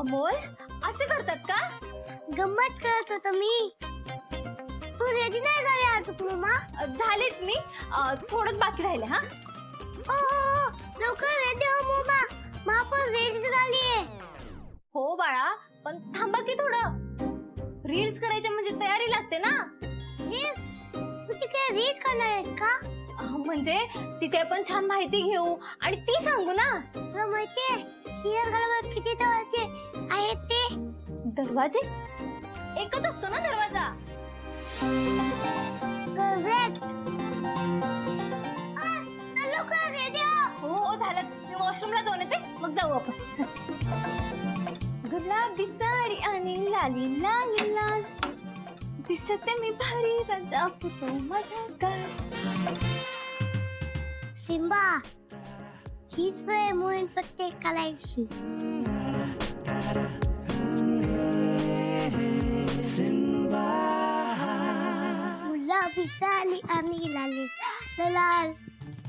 अमोल असे करतात का? गंमत करत होतो मी. तू रेडी नाही झाली अजून मम्मा? झालेच मी, थोडंच बाकी राहिले. हा ओ लवकर रेडी हो मम्मा. मा पण रेडी झालीये. हो बाळा, पण थांबा की थोडं. रील्स करायच्या म्हणजे तयारी लागते ना. तू तिकडे रील्स करणार आहेस का? म्हणजे तिथे आपण छान माहिती घेऊ आणि ती सांगू ना. तुला माहितीये सिंहगड वर किती दरवाजे आहेत ते? दरवाजे एकच असतो ना दरवाजा. करेक्ट. लवकर रेडी हो. हो झालंच. मी वॉशरूमला जाऊन येते, मग जाऊ आपण. गुलाबी साडी आणि लाली लाल लाल दिसते मी भारी राजा फुटो माझा गाल. सिम्बा हीच वेळ मोहीन प्रत्येकाला एकशी. गुलाबी साडी आणि लाली लाल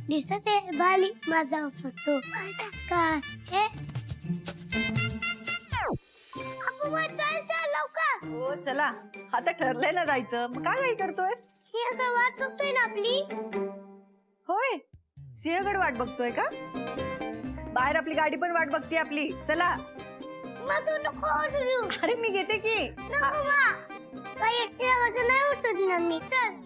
दिसते भारी माझा फुटो काय. चल चल लवकर. हो चला, आता ठरलंय ना जायचं, मग काय काही करतोय? ही आता वाट बघतोय ना आपली. होय, सिंहगड वाट बघतोय का? बाहेर आपली गाडी पण वाट बघते आपली. चला. मग तू नको उचलू. अरे मी घेते की. नको बा. काही एकट्याला वजन नाही उचलणार मी. चल.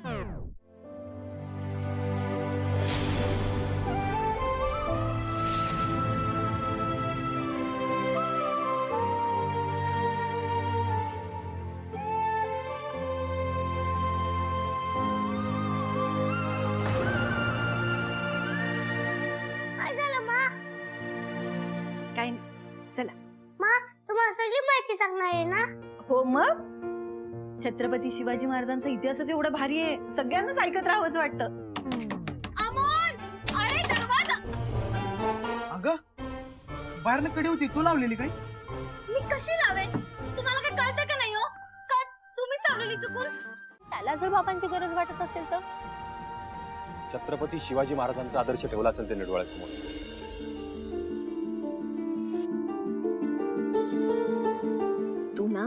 काय नाही, चला. मा तुम्हाला सगळी माहिती सांगणार आहे ना? हो मग, छत्रपती शिवाजी महाराजांचा इतिहासच एवढा भारी आहे, सगळ्यांनाच ऐकत राहावंच वाटतं. अमोल, अरे दरवाजा. अगं बाहेरनं कडी होती, तू लावलेली काय? मी कशी लावेन? तुम्हाला काय कळतं का नाही हो? का तुम्हीच लावलेली चुकून? त्याला जर बाबांची गरज वाटत असेल तर छत्रपती शिवाजी महाराजांचा आदर्श ठेवला असेल ते डोळ्यासमोर. तू ना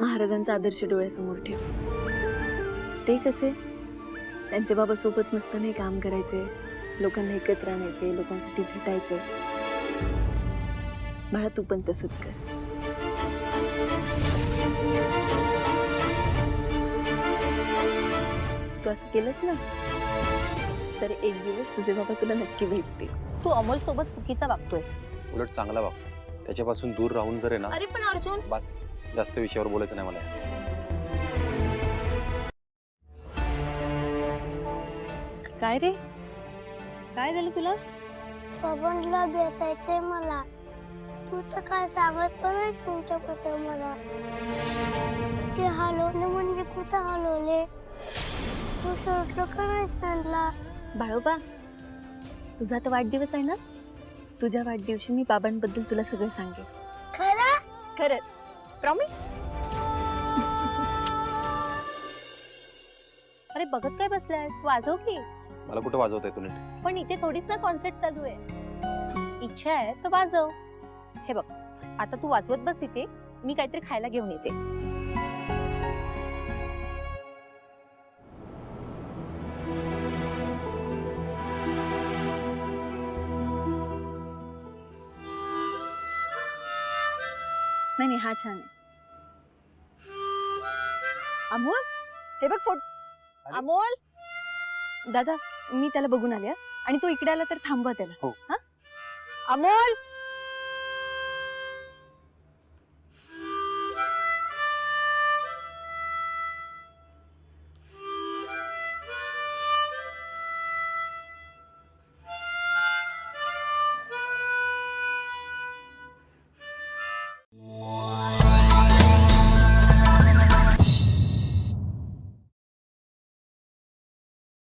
महाराजांचा आदर्श डोळ्यासमोर ठेव. ते कसे त्यांचे बाबा सोबत नसताना काम करायचे, लोकांना एकत्र आणायचे, लोकांसाठी झटायचे. बाळा तू पण तसंच कर. तू असं केलंस ना तर एक दिवस तुझे बाबा तुला नक्की भेटतील. तू अमोल सोबत चुकीचा वागतोयस. उलट चांगला वागतो. त्याच्यापासून दूर राहून जर आहे ना, अरे पण अर्जुन, बस जास्त विषयावर बोलायचं नाही मला. काय रे, काय झालं तुला? बाबांना भेटायचंय मला. तू तर काय सांगत पण नाही तुमच्याबद्दल मला. ते हलवले म्हणजे कुठं हलवले? तू शर्ट का नाही सांडला? बाळोबा, तुझा तर वाढदिवस आहे ना, तुझ्या वाढदिवशी मी बाबांबद्दल तुला सगळं सांगेन. खरं? खरंच, प्रॉमिस. अरे बघत काय बसलायस, वाजव की. मला कुठं वाजवताय तू नीट? पण इथे थोडीच ना कॉन्सर्ट चालू आहे. इच्छा आहे तर वाजव. हे बघ, आता तू वाजवत बस इथे, मी काहीतरी खायला घेऊन येते. नाही नाही, हा छान आहे. अमोल, हे बघ फोटो. अमोल, दादा मी त्याला बघून आले हा. आणि तो इकडे आला तर थांबवा त्याला. हो. हा अमोल.